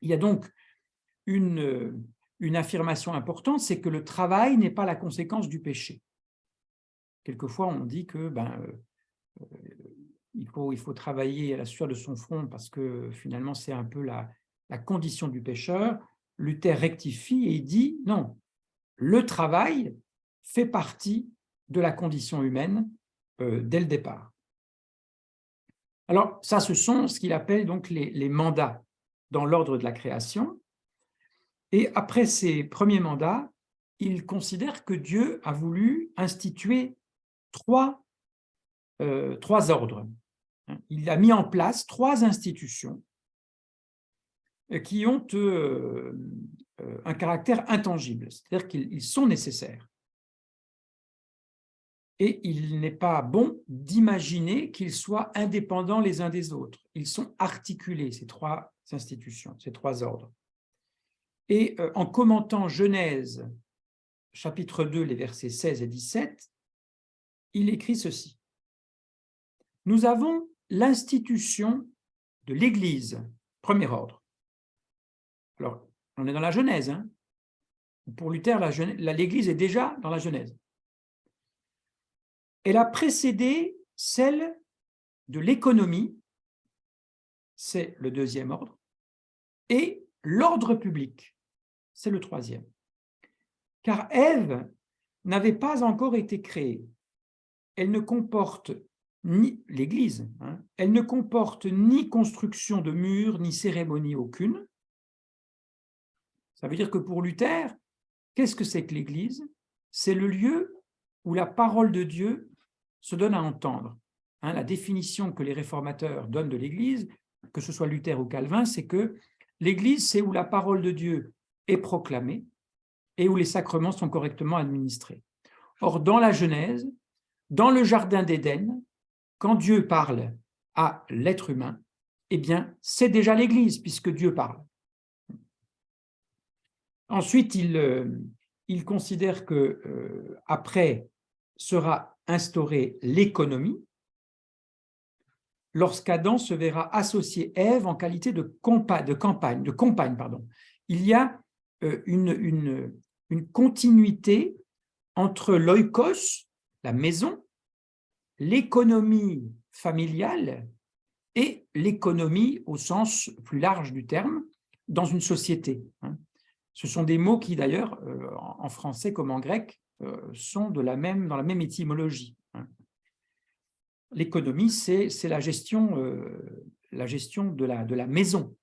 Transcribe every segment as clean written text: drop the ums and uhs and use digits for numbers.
Il y a donc une affirmation importante, c'est que le travail n'est pas la conséquence du péché. Quelquefois, on dit que il faut travailler à la sueur de son front parce que finalement, c'est un peu la condition du pécheur. Luther rectifie et il dit non, le travail fait partie de la condition humaine dès le départ. Alors, ça, ce sont ce qu'il appelle donc les mandats dans l'ordre de la création. Et après ces premiers mandats, il considère que Dieu a voulu instituer trois ordres. Il a mis en place trois institutions qui ont un caractère intangible, c'est-à-dire qu'ils sont nécessaires. Et il n'est pas bon d'imaginer qu'ils soient indépendants les uns des autres. Ils sont articulés, ces trois institutions, ces trois ordres. Et en commentant Genèse, chapitre 2, les versets 16 et 17, il écrit ceci. « Nous avons l'institution de l'Église, premier ordre. » Alors, on est dans la Genèse. Hein. Pour Luther, l'Église est déjà dans la Genèse. Elle a précédé celle de l'économie, c'est le deuxième ordre, et l'ordre public, c'est le troisième. Car Ève n'avait pas encore été créée. Elle ne comporte ni l'Église, hein, elle ne comporte ni construction de murs, ni cérémonie aucune. Ça veut dire que pour Luther, qu'est-ce que c'est que l'Église? C'est le lieu où la parole de Dieu se donne à entendre. Hein, la définition que les réformateurs donnent de l'Église, que ce soit Luther ou Calvin, c'est que l'Église, c'est où la parole de Dieu est proclamée et où les sacrements sont correctement administrés. Or, dans la Genèse, dans le jardin d'Éden, quand Dieu parle à l'être humain, eh bien, c'est déjà l'Église, puisque Dieu parle. Ensuite, il considère que après sera instaurée l'économie, lorsqu'Adam se verra associer Ève en qualité de compagne. Il y a une continuité entre l'oikos, la maison, l'économie familiale et l'économie au sens plus large du terme dans une société. Ce sont des mots qui, d'ailleurs, en français comme en grec, sont dans la même étymologie. L'économie, c'est la gestion de la maison.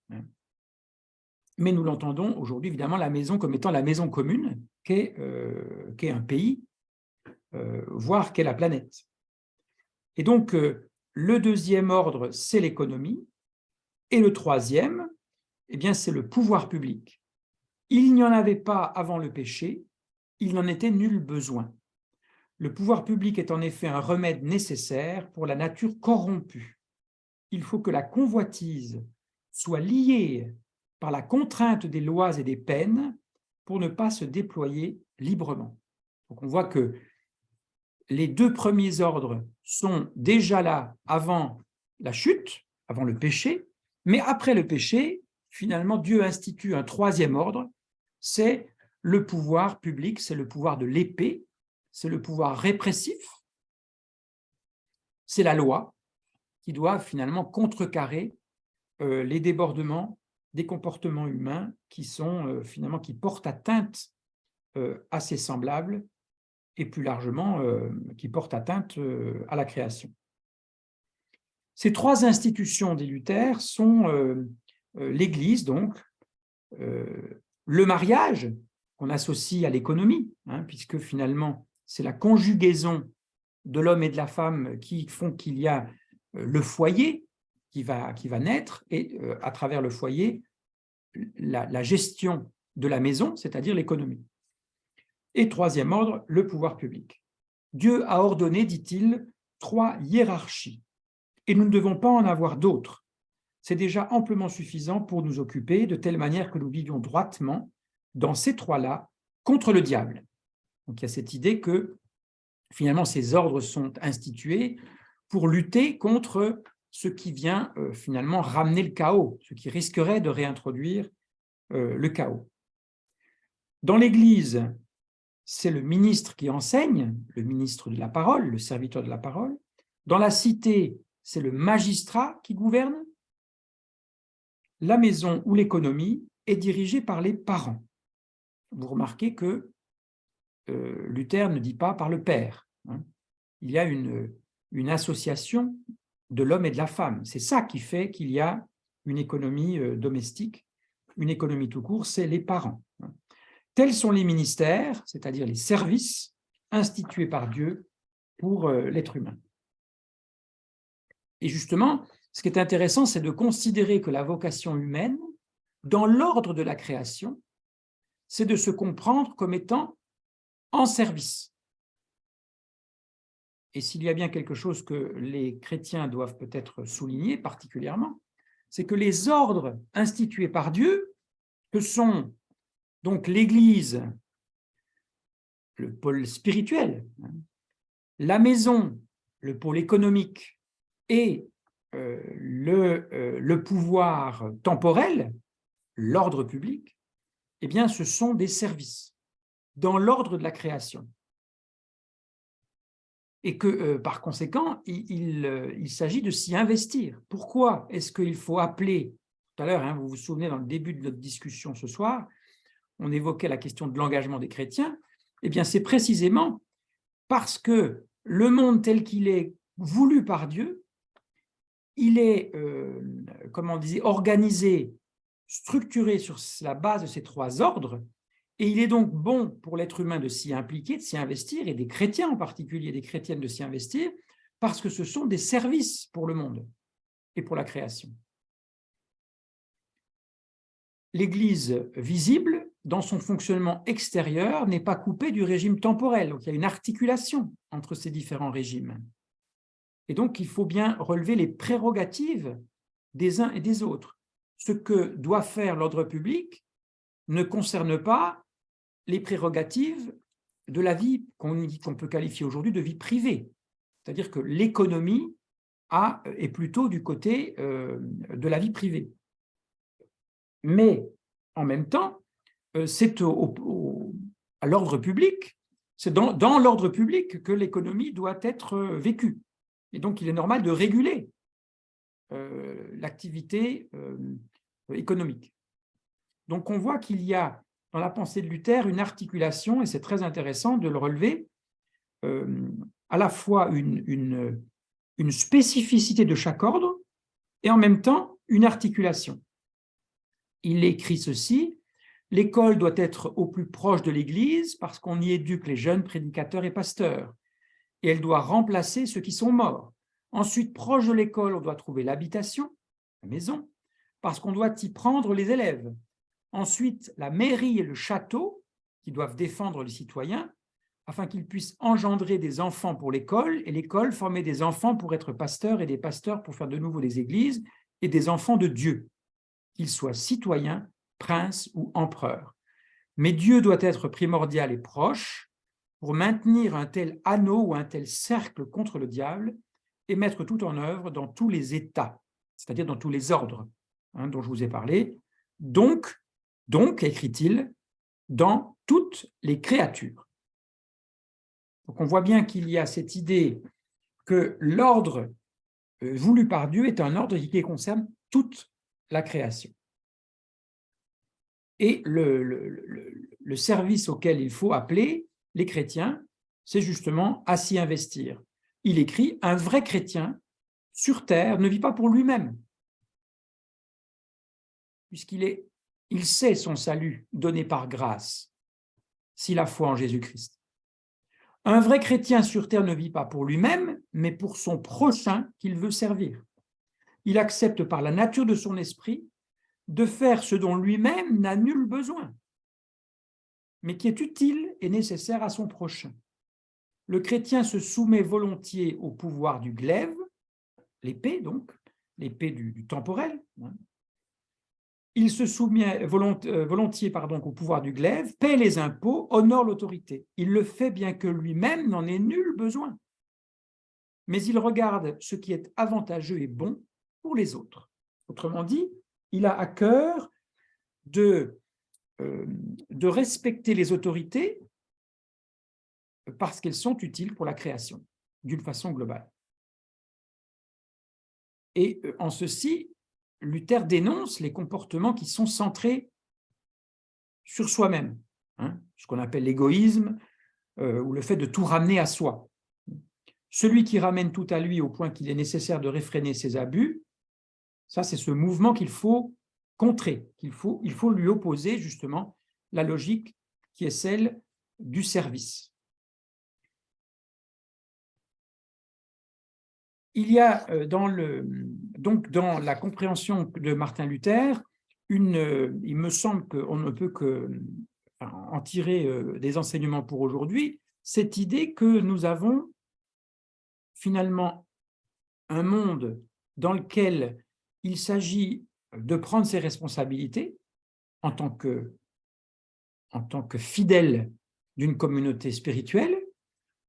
Mais nous l'entendons aujourd'hui, évidemment, la maison comme étant la maison commune, qu'est un pays, voire qu'est la planète. Et donc, le deuxième ordre, c'est l'économie, et le troisième, eh bien, c'est le pouvoir public. Il n'y en avait pas avant le péché, il n'en était nul besoin. Le pouvoir public est en effet un remède nécessaire pour la nature corrompue. Il faut que la convoitise soit liée par la contrainte des lois et des peines pour ne pas se déployer librement. Donc on voit que les deux premiers ordres sont déjà là avant la chute, avant le péché, mais après le péché, finalement, Dieu institue un troisième ordre, c'est le pouvoir public, c'est le pouvoir de l'épée, c'est le pouvoir répressif, c'est la loi qui doit finalement contrecarrer les débordements des comportements humains qui sont finalement qui portent atteinte à ses semblables et plus largement qui portent atteinte à la création. Ces trois institutions des Luther sont l'Église, donc, le mariage, qu'on associe à l'économie, puisque finalement, c'est la conjugaison de l'homme et de la femme qui font qu'il y a le foyer qui va naître, et à travers le foyer, la gestion de la maison, c'est-à-dire l'économie. Et troisième ordre, le pouvoir public. Dieu a ordonné, dit-il, trois hiérarchies, et nous ne devons pas en avoir d'autres. C'est déjà amplement suffisant pour nous occuper, de telle manière que nous vivions droitement dans ces trois-là contre le diable. Donc il y a cette idée que finalement ces ordres sont institués pour lutter contre ce qui vient finalement ramener le chaos, ce qui risquerait de réintroduire le chaos. Dans l'Église, c'est le ministre qui enseigne, le ministre de la parole, le serviteur de la parole. Dans la cité, c'est le magistrat qui gouverne. La maison ou l'économie est dirigée par les parents. Vous remarquez que Luther ne dit pas par le père. Il y a une association de l'homme et de la femme. C'est ça qui fait qu'il y a une économie domestique, une économie tout court, c'est les parents. Tels sont les ministères, c'est-à-dire les services institués par Dieu pour l'être humain. Et justement, ce qui est intéressant, c'est de considérer que la vocation humaine, dans l'ordre de la création, c'est de se comprendre comme étant en service. Et s'il y a bien quelque chose que les chrétiens doivent peut-être souligner particulièrement, c'est que les ordres institués par Dieu, que sont donc l'Église, le pôle spirituel, la maison, le pôle économique, et le pouvoir temporel, l'ordre public, eh bien, ce sont des services dans l'ordre de la création. Et que, par conséquent, il s'agit de s'y investir. Pourquoi est-ce qu'il faut appeler, tout à l'heure, vous vous souvenez, dans le début de notre discussion ce soir, on évoquait la question de l'engagement des chrétiens, eh bien, c'est précisément parce que le monde tel qu'il est voulu par Dieu, il est, comment on disait, organisé, structuré sur la base de ces trois ordres, et il est donc bon pour l'être humain de s'y impliquer, de s'y investir, et des chrétiens en particulier, des chrétiennes de s'y investir, parce que ce sont des services pour le monde et pour la création. L'Église visible, dans son fonctionnement extérieur, n'est pas coupée du régime temporel, donc il y a une articulation entre ces différents régimes. Et donc, il faut bien relever les prérogatives des uns et des autres. Ce que doit faire l'ordre public ne concerne pas les prérogatives de la vie qu'on peut qualifier aujourd'hui de vie privée. C'est-à-dire que l'économie est plutôt du côté de la vie privée. Mais en même temps, c'est à l'ordre public, c'est dans l'ordre public que l'économie doit être vécue. Et donc, il est normal de réguler l'activité économique. Donc, on voit qu'il y a dans la pensée de Luther une articulation, et c'est très intéressant de le relever, à la fois une spécificité de chaque ordre et en même temps une articulation. Il écrit ceci: l'école doit être au plus proche de l'Église parce qu'on y éduque les jeunes prédicateurs et pasteurs, et elle doit remplacer ceux qui sont morts. Ensuite, proche de l'école, on doit trouver l'habitation, la maison, parce qu'on doit y prendre les élèves. Ensuite, la mairie et le château, qui doivent défendre les citoyens, afin qu'ils puissent engendrer des enfants pour l'école, et l'école former des enfants pour être pasteurs, et des pasteurs pour faire de nouveau des églises, et des enfants de Dieu, qu'ils soient citoyens, princes ou empereurs. Mais Dieu doit être primordial et proche pour maintenir un tel anneau ou un tel cercle contre le diable et mettre tout en œuvre dans tous les états, c'est-à-dire dans tous les ordres dont je vous ai parlé. Donc, écrit-il, dans toutes les créatures. Donc on voit bien qu'il y a cette idée que l'ordre voulu par Dieu est un ordre qui concerne toute la création. Et le service auquel il faut appeler les chrétiens, c'est justement à s'y investir. Il écrit: un vrai chrétien sur terre ne vit pas pour lui-même, puisqu'il sait son salut donné par grâce, s'il a foi en Jésus-Christ. Un vrai chrétien sur terre ne vit pas pour lui-même, mais pour son prochain qu'il veut servir. Il accepte par la nature de son esprit de faire ce dont lui-même n'a nul besoin, mais qui est utile et nécessaire à son prochain. Le chrétien se soumet volontiers au pouvoir du glaive, l'épée donc, l'épée du temporel. Il se soumet volontiers au pouvoir du glaive, paie les impôts, honore l'autorité. Il le fait bien que lui-même n'en ait nul besoin. Mais il regarde ce qui est avantageux et bon pour les autres. Autrement dit, il a à cœur de de respecter les autorités parce qu'elles sont utiles pour la création, d'une façon globale. Et en ceci, Luther dénonce les comportements qui sont centrés sur soi-même, hein, ce qu'on appelle l'égoïsme ou le fait de tout ramener à soi. Celui qui ramène tout à lui au point qu'il est nécessaire de réfréner ses abus, ça c'est ce mouvement qu'il faut contrer, il faut lui opposer justement la logique qui est celle du service. Il y a donc dans la compréhension de Martin Luther, il me semble qu'on ne peut en tirer des enseignements pour aujourd'hui, cette idée que nous avons finalement un monde dans lequel il s'agit de prendre ses responsabilités en tant que fidèle d'une communauté spirituelle,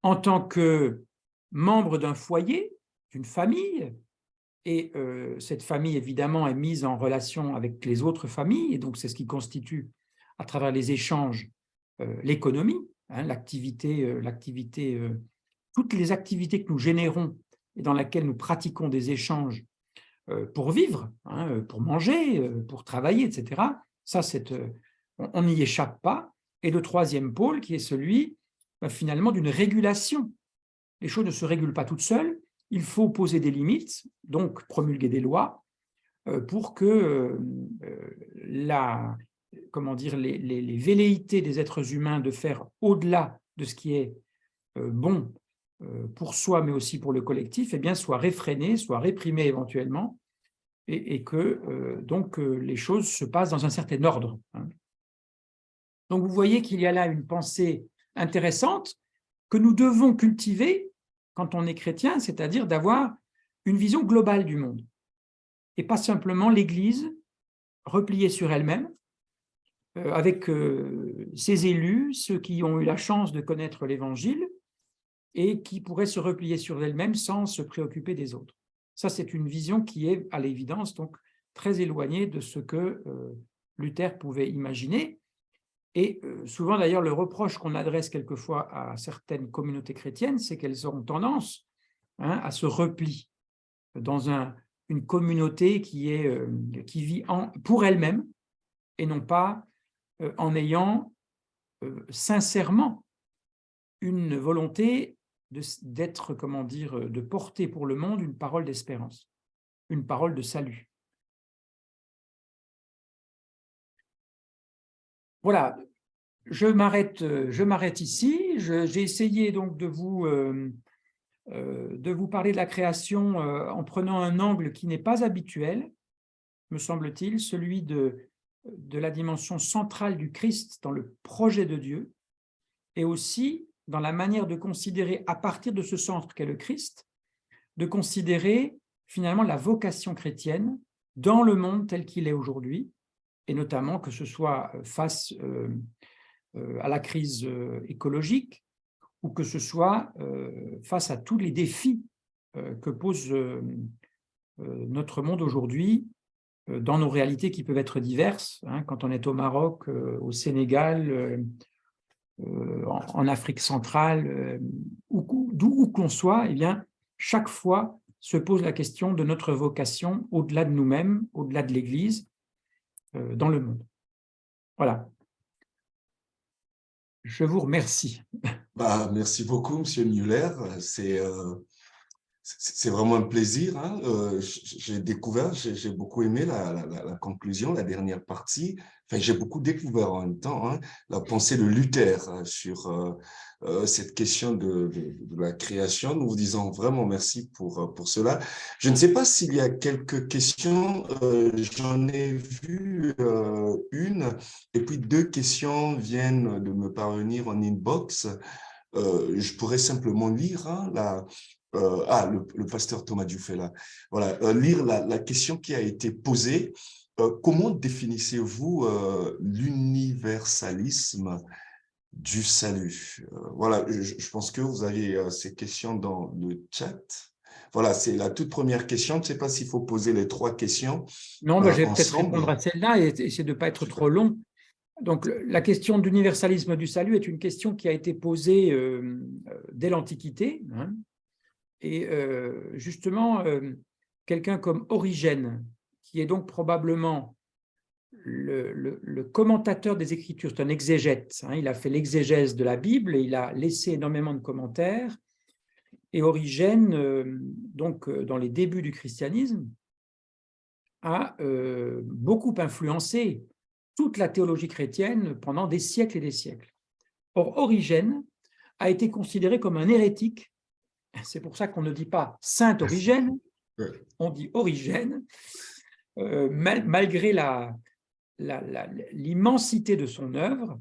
en tant que membre d'un foyer, d'une famille, et cette famille, évidemment, est mise en relation avec les autres familles, et donc c'est ce qui constitue, à travers les échanges, l'économie, hein, toutes les activités que nous générons et dans lesquelles nous pratiquons des échanges pour vivre, hein, pour manger, pour travailler, etc. Ça, on n'y échappe pas. Et le troisième pôle, qui est celui, finalement, d'une régulation. Les choses ne se régulent pas toutes seules. Il faut poser des limites, donc promulguer des lois pour que les velléités des êtres humains de faire au-delà de ce qui est bon pour soi, mais aussi pour le collectif, eh bien, soient réfrénées, soient réprimées éventuellement, et que donc les choses se passent dans un certain ordre. Hein. Donc vous voyez qu'il y a là une pensée intéressante que nous devons cultiver quand on est chrétien, c'est-à-dire d'avoir une vision globale du monde, et pas simplement l'Église repliée sur elle-même, avec ses élus, ceux qui ont eu la chance de connaître l'Évangile, et qui pourraient se replier sur elle-même sans se préoccuper des autres. Ça, c'est une vision qui est, à l'évidence, donc très éloignée de ce que Luther pouvait imaginer. Et souvent, d'ailleurs, le reproche qu'on adresse quelquefois à certaines communautés chrétiennes, c'est qu'elles ont tendance à se replier dans une communauté qui vit pour elle-même et non pas en ayant sincèrement une volonté d'être, de porter pour le monde une parole d'espérance, une parole de salut. Voilà, je m'arrête ici. J'ai essayé donc de vous parler de la création en prenant un angle qui n'est pas habituel, me semble-t-il, celui de la dimension centrale du Christ dans le projet de Dieu, et aussi dans la manière de considérer, à partir de ce centre qu'est le Christ, de considérer finalement la vocation chrétienne dans le monde tel qu'il est aujourd'hui, et notamment que ce soit face à la crise écologique, ou que ce soit face à tous les défis que pose notre monde aujourd'hui, dans nos réalités qui peuvent être diverses, hein, quand on est au Maroc, au Sénégal, en Afrique centrale, d'où qu'on soit, eh bien, chaque fois se pose la question de notre vocation au-delà de nous-mêmes, au-delà de l'Église, dans le monde. Voilà. Je vous remercie. Merci beaucoup, Monsieur Muller. C'est vraiment un plaisir. Hein. J'ai découvert, j'ai beaucoup aimé la conclusion, la dernière partie. Enfin, j'ai beaucoup découvert en même temps la pensée de Luther sur cette question de la création. Nous vous disons vraiment merci pour cela. Je ne sais pas s'il y a quelques questions. J'en ai vu une, et puis 2 questions viennent de me parvenir en inbox. Je pourrais simplement lire le pasteur Thomas Dufay, voilà, lire la question qui a été posée. Comment définissez-vous l'universalisme du salut? Voilà, je pense que vous avez ces questions dans le chat. Voilà, c'est la toute première question. Je ne sais pas s'il faut poser les 3 questions Non, je vais peut-être ensemble. répondre à celle-là et essayer de ne pas être Super. trop long. Donc, la question d'universalisme du salut est une question qui a été posée dès l'Antiquité. Hein, et justement, quelqu'un comme Origène, qui est donc probablement le commentateur des Écritures, c'est un exégète. Hein, il a fait l'exégèse de la Bible et il a laissé énormément de commentaires. Et Origène, donc dans les débuts du christianisme, a beaucoup influencé toute la théologie chrétienne pendant des siècles et des siècles. Or, Origène a été considéré comme un hérétique. C'est pour ça qu'on ne dit pas Saint Origène, on dit Origène, malgré l'immensité de son œuvre,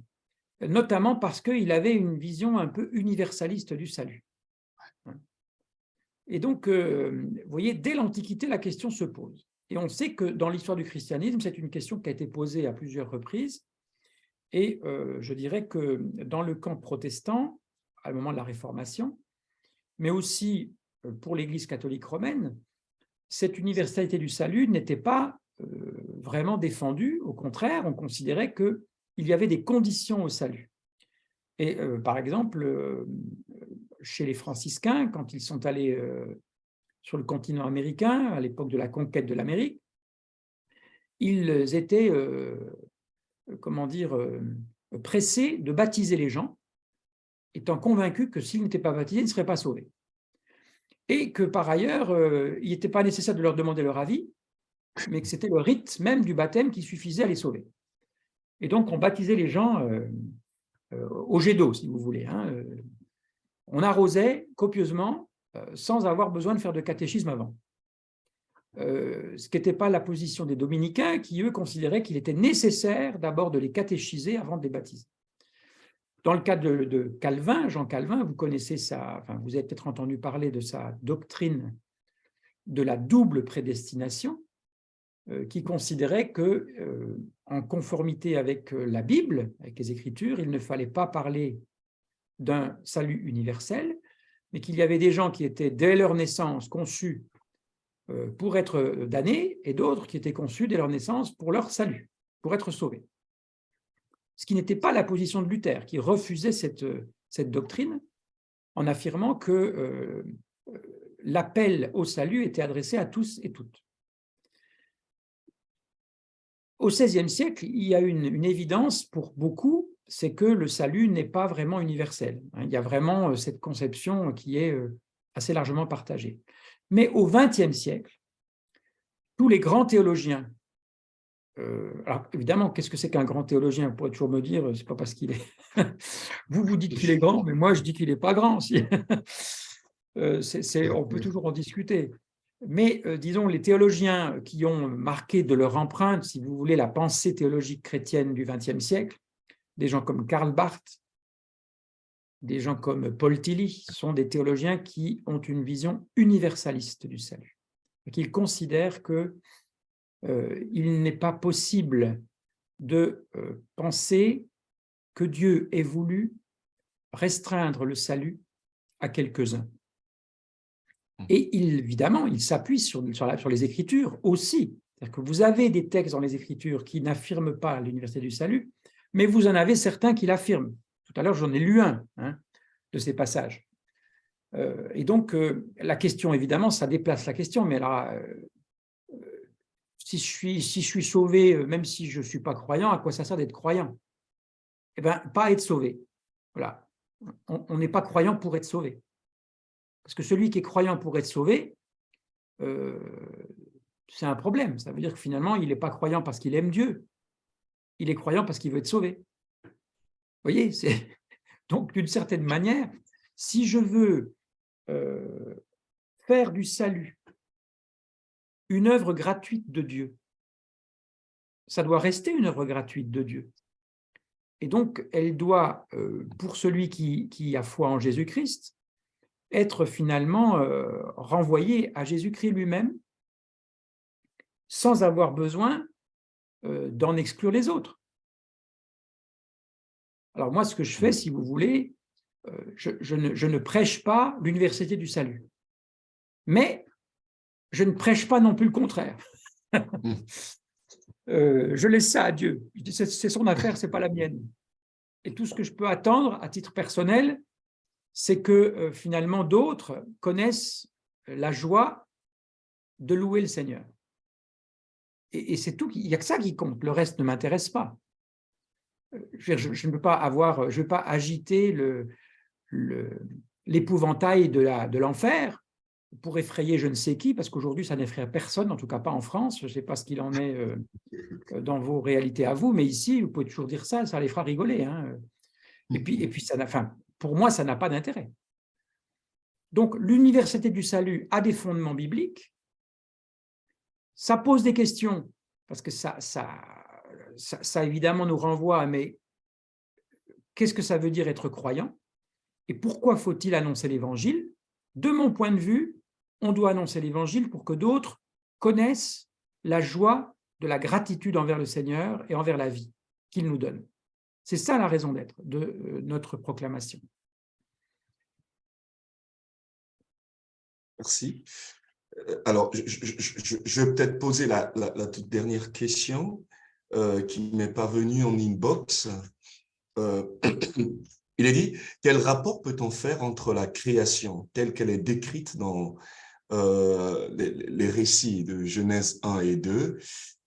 notamment parce qu'il avait une vision un peu universaliste du salut. Et donc, vous voyez, dès l'Antiquité, la question se pose. Et on sait que dans l'histoire du christianisme, c'est une question qui a été posée à plusieurs reprises. Et je dirais que dans le camp protestant, à le moment de la Réformation, mais aussi pour l'Église catholique romaine, cette universalité du salut n'était pas vraiment défendue. Au contraire, on considérait qu'il y avait des conditions au salut. Et par exemple, chez les franciscains, quand ils sont allés sur le continent américain, à l'époque de la conquête de l'Amérique, ils étaient, pressés de baptiser les gens, étant convaincus que s'ils n'étaient pas baptisés, ils ne seraient pas sauvés. Et que par ailleurs, il n'était pas nécessaire de leur demander leur avis, mais que c'était le rite même du baptême qui suffisait à les sauver. Et donc, on baptisait les gens au jet d'eau, si vous voulez. Hein. On arrosait copieusement sans avoir besoin de faire de catéchisme avant. Ce qui n'était pas la position des dominicains qui, eux, considéraient qu'il était nécessaire d'abord de les catéchiser avant de les baptiser. Dans le cas de Calvin, Jean Calvin, vous connaissez vous avez peut-être entendu parler de sa doctrine de la double prédestination, qui considérait que, en conformité avec la Bible, avec les Écritures, il ne fallait pas parler d'un salut universel, mais qu'il y avait des gens qui étaient dès leur naissance conçus pour être damnés et d'autres qui étaient conçus dès leur naissance pour leur salut, pour être sauvés. Ce qui n'était pas la position de Luther, qui refusait cette doctrine en affirmant que l'appel au salut était adressé à tous et toutes. Au XVIe siècle, il y a une évidence pour beaucoup, c'est que le salut n'est pas vraiment universel. Il y a vraiment cette conception qui est assez largement partagée. Mais au XXe siècle, tous les grands théologiens, alors évidemment, qu'est-ce que c'est qu'un grand théologien? Vous pourrez toujours me dire, c'est pas parce qu'il est... vous dites qu'il est grand, mais moi je dis qu'il n'est pas grand. On peut toujours en discuter. Mais disons, les théologiens qui ont marqué de leur empreinte, si vous voulez, la pensée théologique chrétienne du XXe siècle, des gens comme Karl Barth, des gens comme Paul Tillich, sont des théologiens qui ont une vision universaliste du salut, et qu'ils considèrent qu'il n'est pas possible de penser que Dieu ait voulu restreindre le salut à quelques-uns. Et évidemment, il s'appuie sur les Écritures aussi. C'est-à-dire que vous avez des textes dans les Écritures qui n'affirment pas l'universalité du salut, mais vous en avez certains qui l'affirment. Tout à l'heure, j'en ai lu un de ces passages. Et donc, la question, évidemment, ça déplace la question, mais alors, si je suis sauvé, même si je ne suis pas croyant, à quoi ça sert d'être croyant? Eh bien, pas être sauvé. Voilà. On n'est pas croyant pour être sauvé. Parce que celui qui est croyant pour être sauvé, c'est un problème. Ça veut dire que finalement, il n'est pas croyant parce qu'il aime Dieu. Il est croyant parce qu'il veut être sauvé. Vous voyez, donc, d'une certaine manière, si je veux faire du salut une œuvre gratuite de Dieu, ça doit rester une œuvre gratuite de Dieu. Et donc, elle doit, pour celui qui a foi en Jésus-Christ, être finalement renvoyée à Jésus-Christ lui-même, sans avoir besoin d'en exclure les autres. Alors moi, ce que je fais, si vous voulez, je ne prêche pas l'universalité du salut. Mais je ne prêche pas non plus le contraire. je laisse ça à Dieu. Je dis, c'est son affaire, ce n'est pas la mienne. Et tout ce que je peux attendre à titre personnel, c'est que finalement d'autres connaissent la joie de louer le Seigneur. Et c'est tout, il n'y a que ça qui compte, le reste ne m'intéresse pas. Je ne peux pas avoir, je ne veux pas agiter l'épouvantail de l'enfer pour effrayer je ne sais qui, parce qu'aujourd'hui ça n'effraie personne, en tout cas pas en France. Je ne sais pas ce qu'il en est dans vos réalités à vous, mais ici vous pouvez toujours dire ça les fera rigoler. Hein. Et puis ça enfin, pour moi ça n'a pas d'intérêt. Donc l'universalité du salut a des fondements bibliques. Ça pose des questions, parce que ça évidemment nous renvoie à mais qu'est-ce que ça veut dire être croyant et pourquoi faut-il annoncer l'Évangile? De mon point de vue, on doit annoncer l'Évangile pour que d'autres connaissent la joie de la gratitude envers le Seigneur et envers la vie qu'il nous donne. C'est ça la raison d'être de notre proclamation. Merci. Alors, je vais peut-être poser la toute dernière question qui m'est parvenue en inbox. Il est dit, quel rapport peut-on faire entre la création telle qu'elle est décrite dans les récits de Genèse 1 et 2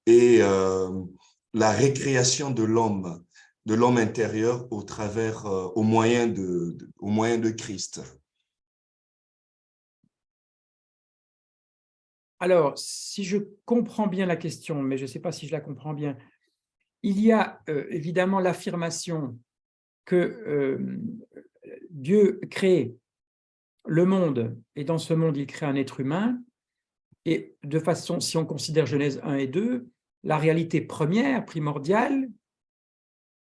et la récréation de l'homme intérieur au moyen de Christ? Alors, si je comprends bien la question, mais je ne sais pas si je la comprends bien, il y a évidemment l'affirmation que Dieu crée le monde, et dans ce monde, il crée un être humain, et de façon, si on considère Genèse 1 et 2, la réalité première, primordiale,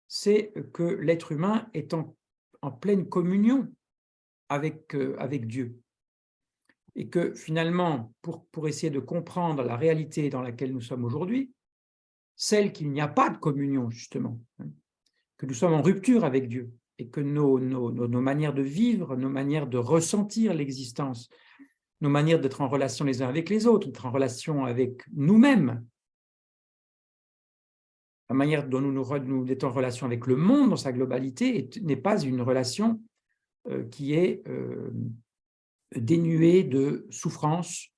c'est que l'être humain est en pleine communion avec Dieu. Et que finalement, pour essayer de comprendre la réalité dans laquelle nous sommes aujourd'hui, celle qu'il n'y a pas de communion, justement, hein, que nous sommes en rupture avec Dieu, et que nos manières de vivre, nos manières de ressentir l'existence, nos manières d'être en relation les uns avec les autres, d'être en relation avec nous-mêmes, la manière dont nous sommes en relation avec le monde dans sa globalité n'est pas une relation qui est dénuée de souffrance,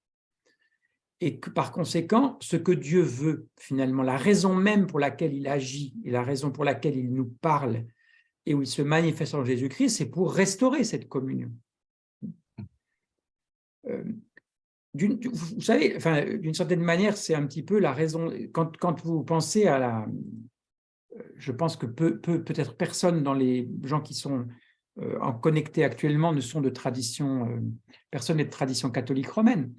et que par conséquent, ce que Dieu veut, finalement, la raison même pour laquelle il agit et la raison pour laquelle il nous parle et où il se manifeste en Jésus-Christ, c'est pour restaurer cette communion. Vous savez, enfin, d'une certaine manière, c'est un petit peu la raison. Quand vous pensez à la... Je pense que peut-être personne dans les gens qui sont en connectés actuellement ne sont de tradition... personne n'est de tradition catholique romaine.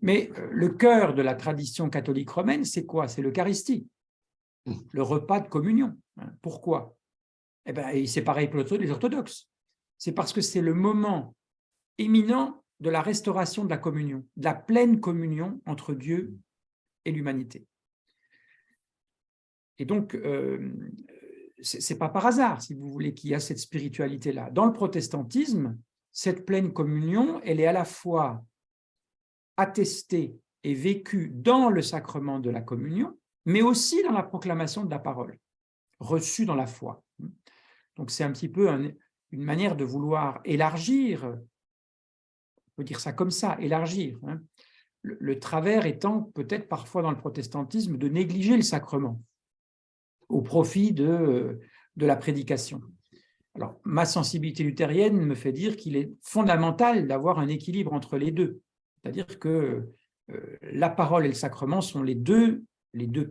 Mais le cœur de la tradition catholique romaine, c'est quoi? C'est l'Eucharistie, le repas de communion. Pourquoi? Eh bien, c'est pareil pour les orthodoxes. C'est parce que c'est le moment éminent de la restauration de la communion, de la pleine communion entre Dieu et l'humanité. Et donc, ce n'est pas par hasard, si vous voulez, qu'il y a cette spiritualité-là. Dans le protestantisme, cette pleine communion, elle est à la fois attestée et vécue dans le sacrement de la communion, mais aussi dans la proclamation de la parole, reçue dans la foi. Donc, c'est un petit peu une manière de vouloir élargir, on peut dire ça comme ça, élargir. Hein. Le travers étant peut-être parfois dans le protestantisme de négliger le sacrement au profit de la prédication. Alors, ma sensibilité luthérienne me fait dire qu'il est fondamental d'avoir un équilibre entre les deux. C'est-à-dire que la parole et le sacrement sont les deux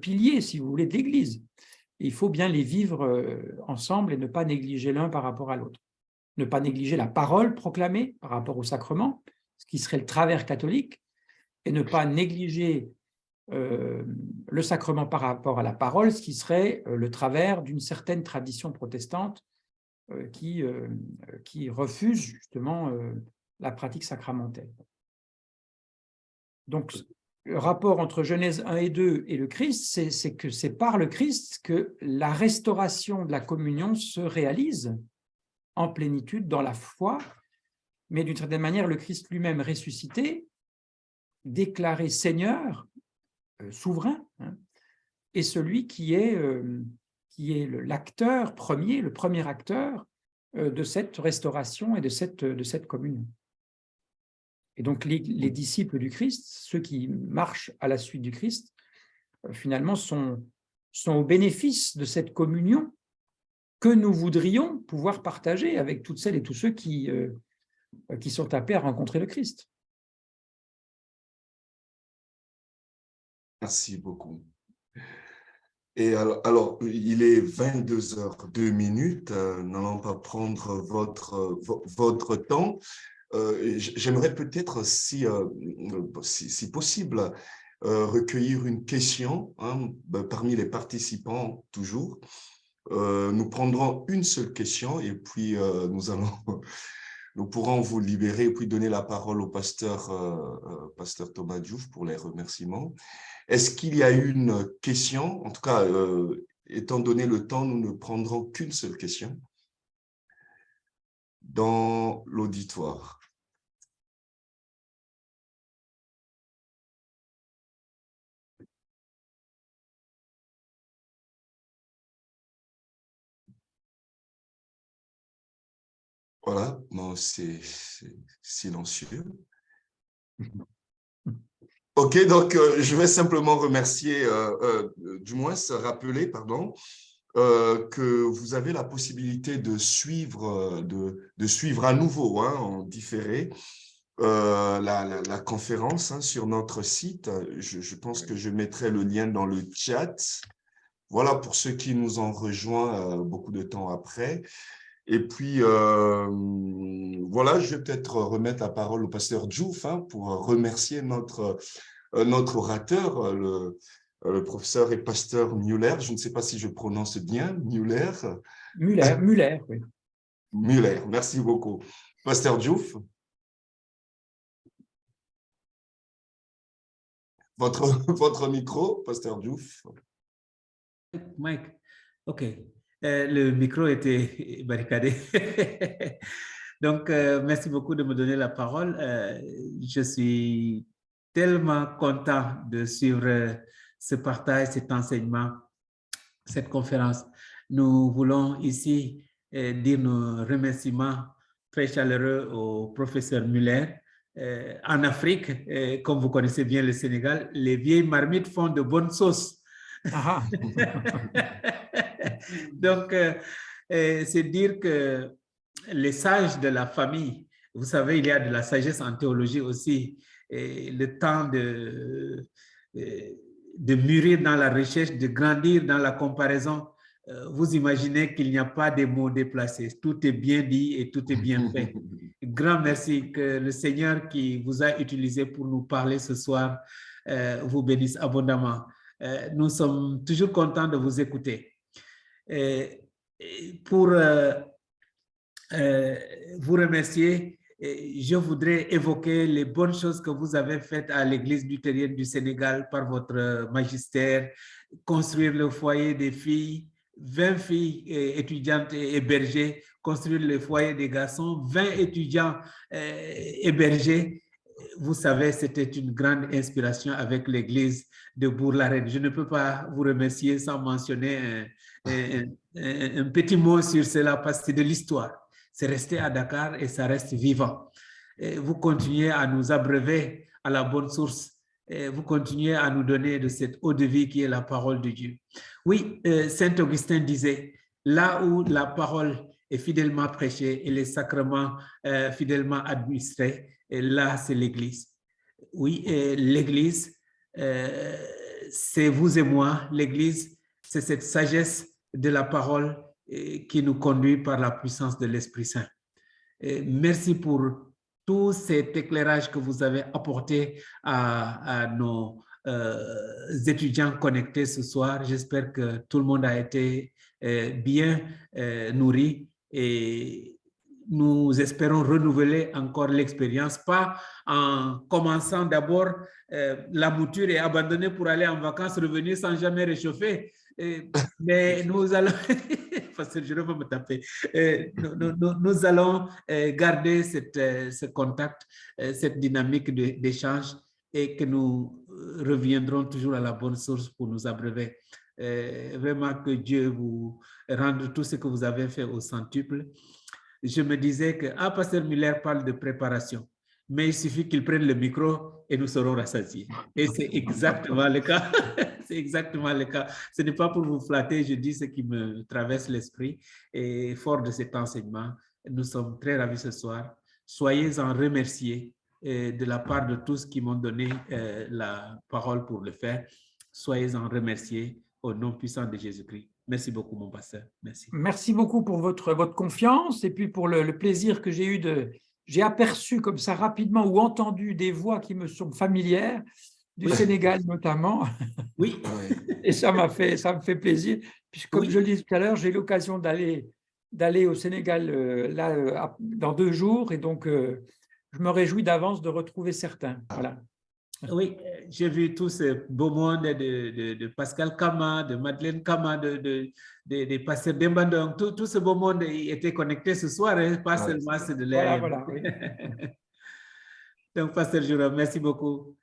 piliers, si vous voulez, de l'Église. Et il faut bien les vivre ensemble et ne pas négliger l'un par rapport à l'autre. Ne pas négliger la parole proclamée par rapport au sacrement, ce qui serait le travers catholique, et ne pas négliger le sacrement par rapport à la parole, ce qui serait le travers d'une certaine tradition protestante qui refuse justement la pratique sacramentelle. Donc, le rapport entre Genèse 1 et 2 et le Christ, c'est que c'est par le Christ que la restauration de la communion se réalise en plénitude dans la foi, mais d'une certaine manière, le Christ lui-même ressuscité, déclaré Seigneur, souverain, hein, est celui qui est l'acteur premier, le premier acteur de cette restauration et de cette communion. Et donc les disciples du Christ, ceux qui marchent à la suite du Christ, finalement sont au bénéfice de cette communion que nous voudrions pouvoir partager avec toutes celles et tous ceux qui sont appelés à rencontrer le Christ. Merci beaucoup. Et alors, il est 22h02. N'allons pas prendre votre temps. J'aimerais peut-être, si possible, recueillir une question parmi les participants, toujours. Nous prendrons une seule question et puis nous pourrons vous libérer et puis donner la parole au pasteur Thomas Diouf pour les remerciements. Est-ce qu'il y a une question? En tout cas, étant donné le temps, nous ne prendrons qu'une seule question dans l'auditoire. Voilà, bon, c'est silencieux. OK, donc je vais simplement remercier, du moins se rappeler, pardon, que vous avez la possibilité de suivre à nouveau, en différé, la conférence sur notre site. Je pense que je mettrai le lien dans le chat. Voilà, pour ceux qui nous ont rejoints beaucoup de temps après. Et puis, voilà, je vais peut-être remettre la parole au pasteur Diouf pour remercier notre orateur, le professeur et pasteur Muller. Je ne sais pas si je prononce bien, Muller. Muller, oui. Muller, merci beaucoup. Pasteur Diouf, votre micro, pasteur Diouf. Mike, OK. Le micro était barricadé. Donc, merci beaucoup de me donner la parole. Je suis tellement content de suivre ce partage, cet enseignement, cette conférence. Nous voulons ici dire nos remerciements très chaleureux au professeur Muller. En Afrique, comme vous connaissez bien le Sénégal, les vieilles marmites font de bonnes sauces. Donc, c'est dire que les sages de la famille, vous savez, il y a de la sagesse en théologie aussi, et le temps de mûrir dans la recherche, de grandir dans la comparaison. Vous imaginez qu'il n'y a pas de mots déplacés. Tout est bien dit et tout est bien fait. Grand merci que le Seigneur qui vous a utilisé pour nous parler ce soir vous bénisse abondamment. Nous sommes toujours contents de vous écouter. Pour vous remercier, je voudrais évoquer les bonnes choses que vous avez faites à l'Église luthérienne du Sénégal par votre magistère, construire le foyer des filles, 20 filles étudiantes hébergées, construire le foyer des garçons, 20 étudiants hébergés. Vous savez, c'était une grande inspiration avec l'Église de Bourg-la-Reine. Je ne peux pas vous remercier sans mentionner un petit mot sur cela parce que c'est de l'histoire. C'est resté à Dakar et ça reste vivant. Et vous continuez à nous abreuver à la bonne source. Et vous continuez à nous donner de cette eau de vie qui est la parole de Dieu. Oui, Saint Augustin disait, là où la parole est fidèlement prêchée et les sacrements fidèlement administrés, et là, c'est l'Église. Oui, l'Église, c'est vous et moi. L'Église, c'est cette sagesse de la parole qui nous conduit par la puissance de l'Esprit Saint. Merci pour tout cet éclairage que vous avez apporté à nos étudiants connectés ce soir. J'espère que tout le monde a été bien nourri et nous espérons renouveler encore l'expérience, pas en commençant d'abord la mouture et abandonner pour aller en vacances, revenir sans jamais réchauffer. Mais nous allons, parce que je ne veux me taper, nous allons garder ce contact, cette dynamique d'échange et que nous reviendrons toujours à la bonne source pour nous abreuver. Vraiment que Dieu vous rende tout ce que vous avez fait au centuple. Je me disais que Pasteur Muller parle de préparation, mais il suffit qu'il prenne le micro et nous serons rassasiés. Et c'est exactement le cas. C'est exactement le cas. Ce n'est pas pour vous flatter, je dis ce qui me traverse l'esprit. Et fort de cet enseignement, nous sommes très ravis ce soir. Soyez-en remerciés de la part de tous qui m'ont donné la parole pour le faire. Soyez-en remerciés au nom puissant de Jésus-Christ. Merci beaucoup, mon pasteur. Merci. Merci beaucoup pour votre confiance et puis pour le plaisir que j'ai eu j'ai aperçu comme ça rapidement ou entendu des voix qui me sont familières, du Sénégal notamment. Oui. Et ça me fait plaisir. Puisque, comme je le disais tout à l'heure, j'ai eu l'occasion d'aller au Sénégal dans 2 jours et donc je me réjouis d'avance de retrouver certains. Voilà. Oui, j'ai vu tout ce beau monde de Pascal Kama, de Madeleine Kama, de Pasteur Dembandong. Tout ce beau monde était connecté ce soir, hein, pas seulement ceux de l'AM. Voilà, oui. Donc, Pasteur Jérôme, merci beaucoup.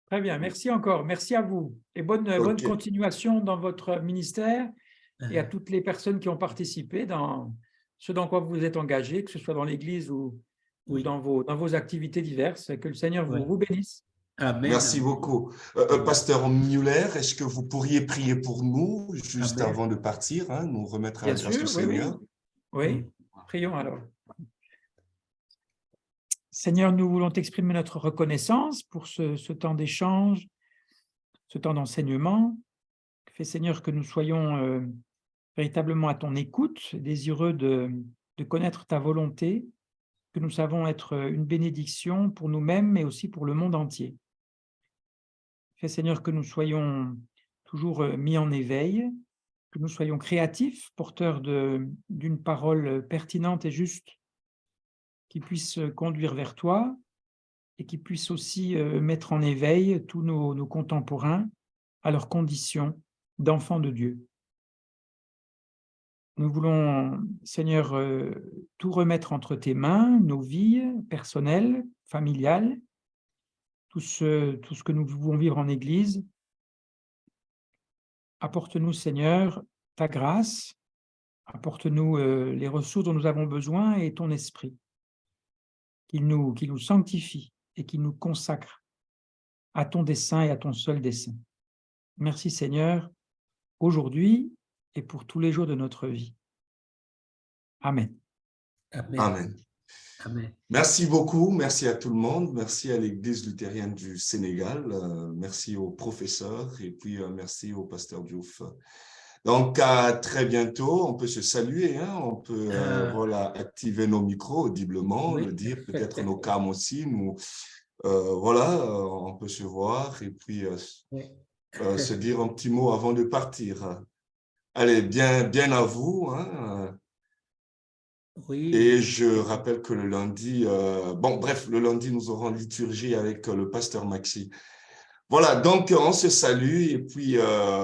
Très bien, merci encore. Merci à vous. Et bonne continuation dans votre ministère et à toutes les personnes qui ont participé dans ce dans quoi vous êtes engagés, que ce soit dans l'Église ou dans vos activités diverses. Que le Seigneur vous bénisse. Amen. Merci beaucoup. Pasteur Muller, est-ce que vous pourriez prier pour nous juste avant de partir, hein, nous remettre à la grâce du Seigneur? Oui, prions alors. Seigneur, nous voulons t'exprimer notre reconnaissance pour ce temps d'échange, ce temps d'enseignement. Fais, Seigneur, que nous soyons véritablement à ton écoute, désireux de connaître ta volonté, que nous savons être une bénédiction pour nous-mêmes, mais aussi pour le monde entier. Fais, Seigneur, que nous soyons toujours mis en éveil, que nous soyons créatifs, porteurs d'une parole pertinente et juste, qui puisse conduire vers toi et qui puisse aussi mettre en éveil tous nos contemporains à leurs conditions d'enfants de Dieu. Nous voulons, Seigneur, tout remettre entre tes mains, nos vies personnelles, familiales, tout ce que nous pouvons vivre en Église. Apporte-nous, Seigneur, ta grâce, apporte-nous les ressources dont nous avons besoin et ton esprit, qu'il nous sanctifie et qu'il nous consacre à ton dessein et à ton seul dessein. Merci, Seigneur, aujourd'hui et pour tous les jours de notre vie. Amen. Amen. Amen. Amen. Merci beaucoup, merci à tout le monde, merci à l'Église luthérienne du Sénégal, merci aux professeurs et puis merci au pasteur Diouf. Donc, à très bientôt, on peut se saluer, hein, on peut voilà, activer nos micros audiblement, le dire, peut-être nos cams aussi, voilà, on peut se voir et puis se dire un petit mot avant de partir. Allez, bien à vous, hein. Oui. Et je rappelle que le lundi, le lundi, nous aurons liturgie avec le pasteur Maxi. Voilà, donc on se salue et puis